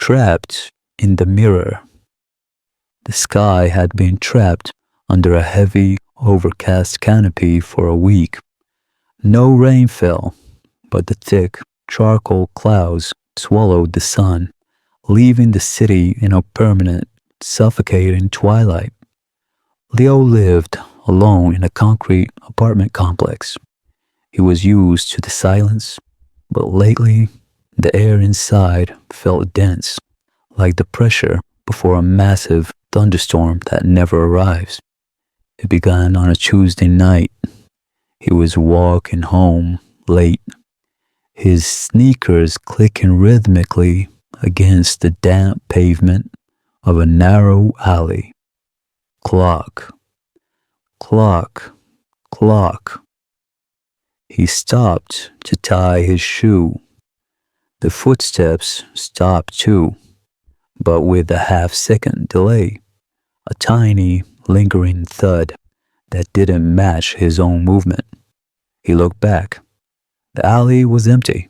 trapped in the mirror. The sky had been trapped under a heavy, overcast canopy for a week. No rain fell, but the thick, charcoal clouds swallowed the sun, leaving the city in a permanent, suffocating twilight. Leo lived alone in a concrete apartment complex. He was used to the silence, but lately the air inside felt dense, like the pressure before a massive thunderstorm that never arrives. It began on a Tuesday night. He was walking home late, his sneakers clicking rhythmically against the damp pavement of a narrow alley. Clock, clock, clock. He stopped to tie his shoe. The footsteps stopped too, but with a half-second delay, a tiny, lingering thud that didn't match his own movement. He looked back. The alley was empty,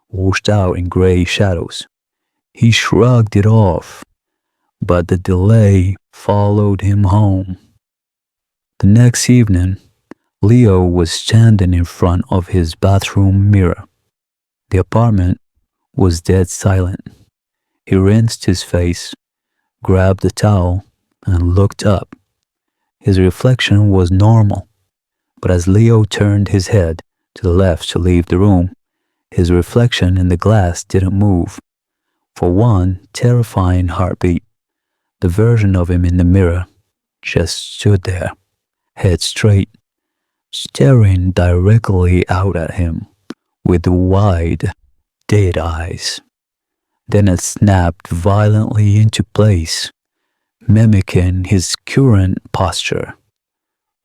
washed out in gray shadows. He shrugged it off, but the delay followed him home. The next evening, Leo was standing in front of his bathroom mirror. The apartment was dead silent. He rinsed his face, grabbed a towel, and looked up. His reflection was normal, but as Leo turned his head to the left to leave the room, his reflection in the glass didn't move. For one terrifying heartbeat, the version of him in the mirror just stood there, head straight, staring directly out at him with wide, dead eyes. Then it snapped violently into place, mimicking his current posture.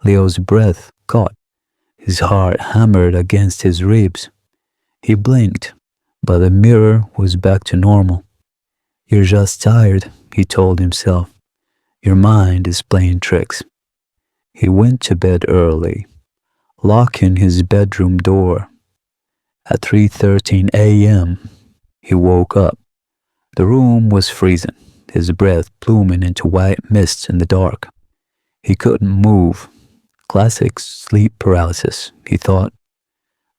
Leo's breath caught. His heart hammered against his ribs. He blinked, but the mirror was back to normal. "You're just tired," he told himself. "Your mind is playing tricks." He went to bed early, locking his bedroom door. At 3:13 a.m., he woke up. The room was freezing, his breath pluming into white mist in the dark. He couldn't move. Classic sleep paralysis, he thought.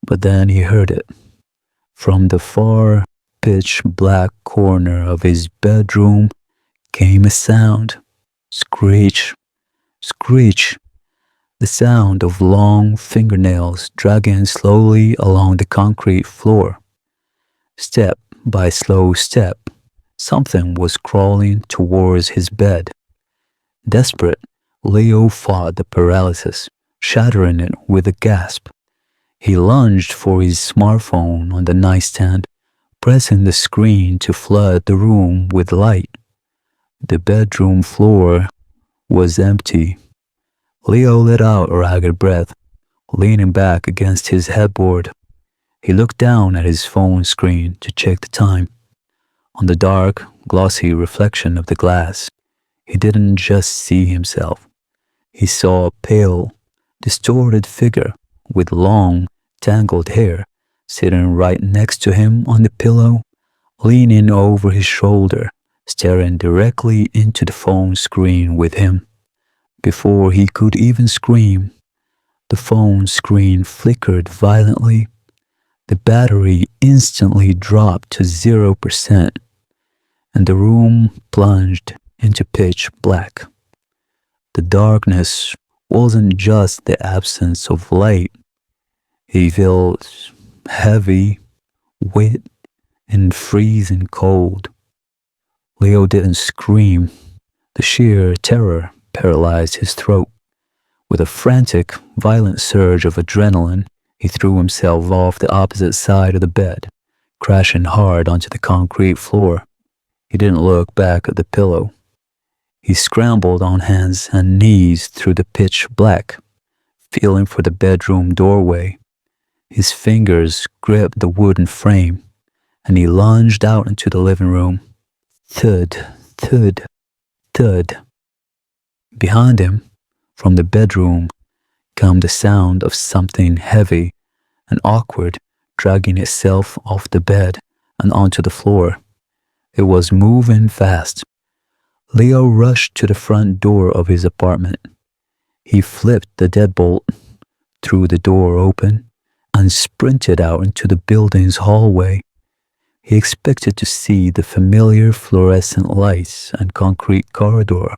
But then he heard it. From the far, pitch-black corner of his bedroom came a sound. Screech, screech. The sound of long fingernails dragging slowly along the concrete floor. Step by slow step, something was crawling towards his bed. Desperate, Leo fought the paralysis, shattering it with a gasp. He lunged for his smartphone on the nightstand, pressing the screen to flood the room with light. The bedroom floor was empty. Leo let out a ragged breath, leaning back against his headboard. He looked down at his phone screen to check the time. On the dark, glossy reflection of the glass, he didn't just see himself. He saw a pale, distorted figure with long, tangled hair sitting right next to him on the pillow, leaning over his shoulder, staring directly into the phone screen with him. Before he could even scream, the phone screen flickered violently. The battery instantly dropped to 0%, and the room plunged into pitch black. The darkness wasn't just the absence of light. It felt heavy, wet, and freezing cold. Leo didn't scream. The sheer terror paralyzed his throat. With a frantic, violent surge of adrenaline, he threw himself off the opposite side of the bed, crashing hard onto the concrete floor. He didn't look back at the pillow. He scrambled on hands and knees through the pitch black, feeling for the bedroom doorway. His fingers gripped the wooden frame, and he lunged out into the living room. Thud, thud, thud. Behind him, from the bedroom, came the sound of something heavy and awkward dragging itself off the bed and onto the floor. It was moving fast. Leo rushed to the front door of his apartment. He flipped the deadbolt, threw the door open, and sprinted out into the building's hallway. He expected to see the familiar fluorescent lights and concrete corridor.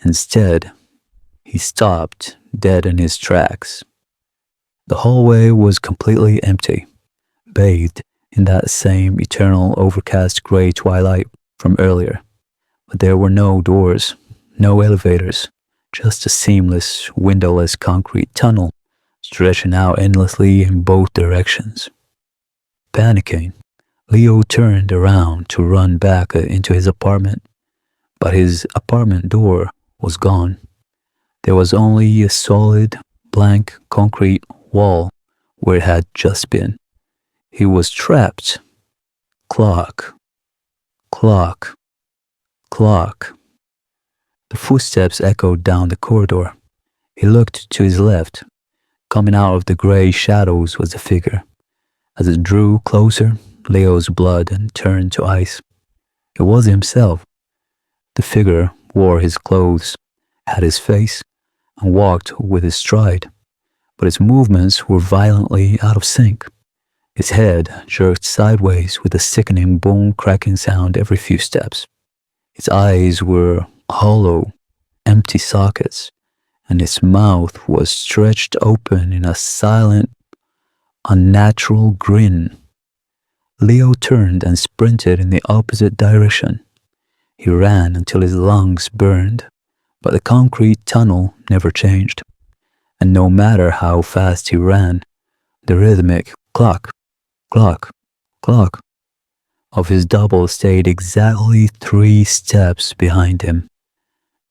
Instead, he stopped dead in his tracks. The hallway was completely empty, bathed in that same eternal overcast gray twilight from earlier. But there were no doors, no elevators, just a seamless, windowless concrete tunnel stretching out endlessly in both directions. Panicking, Leo turned around to run back into his apartment, but his apartment door was gone. There was only a solid, blank concrete wall where it had just been. He was trapped. Clock, clock, clock. The footsteps echoed down the corridor. He looked to his left. Coming out of the gray shadows was a figure. As it drew closer, Leo's blood turned to ice. It was himself. The figure wore his clothes, had his face, and walked with his stride, but his movements were violently out of sync. His head jerked sideways with a sickening bone-cracking sound every few steps. His eyes were hollow, empty sockets, and his mouth was stretched open in a silent, unnatural grin. Leo turned and sprinted in the opposite direction. He ran until his lungs burned, but the concrete tunnel never changed. And no matter how fast he ran, the rhythmic clock, clock, clock of his double stayed exactly 3 steps behind him.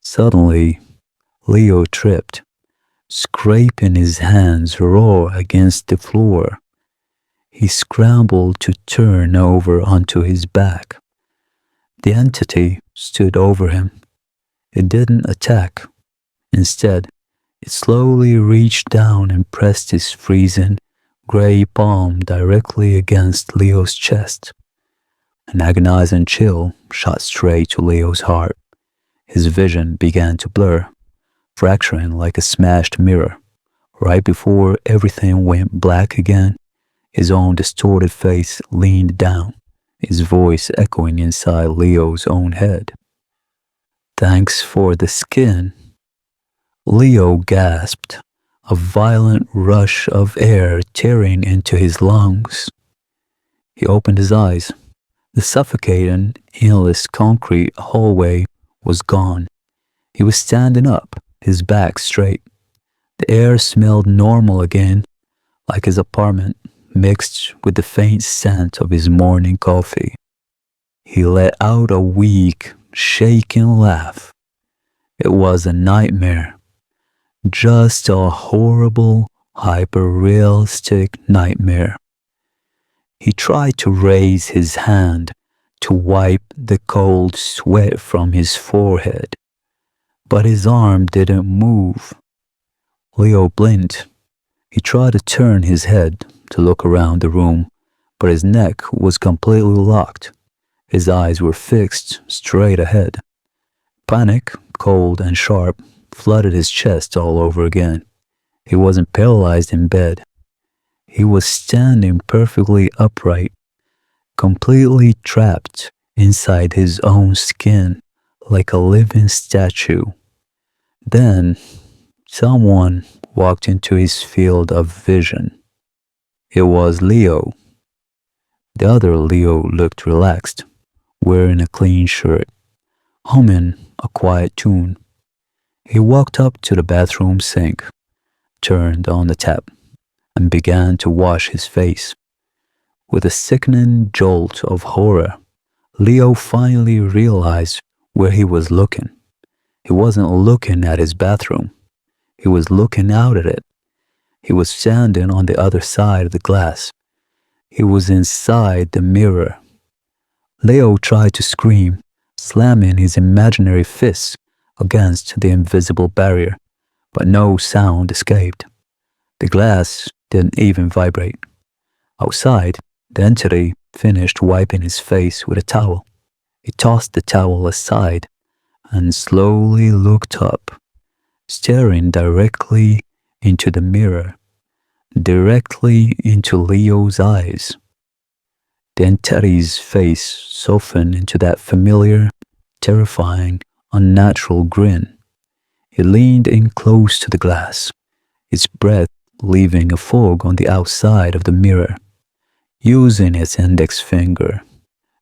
Suddenly, Leo tripped, scraping his hands raw against the floor. He scrambled to turn over onto his back. The entity stood over him. It didn't attack. Instead, it slowly reached down and pressed his freezing, gray palm directly against Leo's chest. An agonizing chill shot straight to Leo's heart. His vision began to blur, fracturing like a smashed mirror. Right before everything went black again, his own distorted face leaned down, his voice echoing inside Leo's own head. "Thanks for the skin." Leo gasped, a violent rush of air tearing into his lungs. He opened his eyes. The suffocating, endless concrete hallway was gone. He was standing up, his back straight. The air smelled normal again, like his apartment, mixed with the faint scent of his morning coffee. He let out a weak, shaking laugh. It was a nightmare. Just a horrible, hyper-realistic nightmare. He tried to raise his hand to wipe the cold sweat from his forehead, but his arm didn't move. Leo blinked. He tried to turn his head to look around the room, but his neck was completely locked. His eyes were fixed straight ahead. Panic, cold and sharp, flooded his chest all over again. He wasn't paralyzed in bed. He was standing perfectly upright, completely trapped inside his own skin, like a living statue. Then, someone walked into his field of vision. It was Leo. The other Leo looked relaxed, wearing a clean shirt, humming a quiet tune. He walked up to the bathroom sink, turned on the tap, and began to wash his face. With a sickening jolt of horror, Leo finally realized where he was looking. He wasn't looking at his bathroom. He was looking out at it. He was standing on the other side of the glass. He was inside the mirror. Leo tried to scream, slamming his imaginary fists against the invisible barrier, but no sound escaped. The glass didn't even vibrate. Outside, the entity finished wiping his face with a towel. He tossed the towel aside and slowly looked up, staring directly into the mirror, directly into Leo's eyes. Then Teddy's face softened into that familiar, terrifying, unnatural grin. He leaned in close to the glass, his breath leaving a fog on the outside of the mirror. Using his index finger,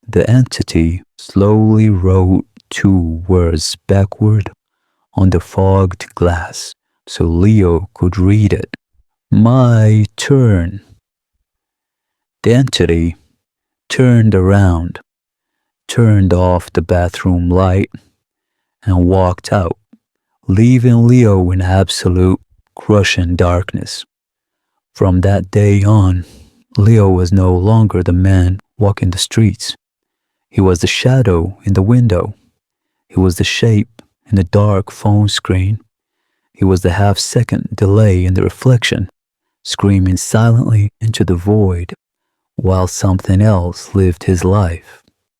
the entity slowly wrote 2 words backward on the fogged glass so Leo could read it. My turn. The entity turned around, turned off the bathroom light, and walked out, leaving Leo in absolute, crushing darkness. From that day on, Leo was no longer the man walking the streets. He was the shadow in the window. He was the shape in the dark phone screen. He was the half-second delay in the reflection, screaming silently into the void while something else lived his life.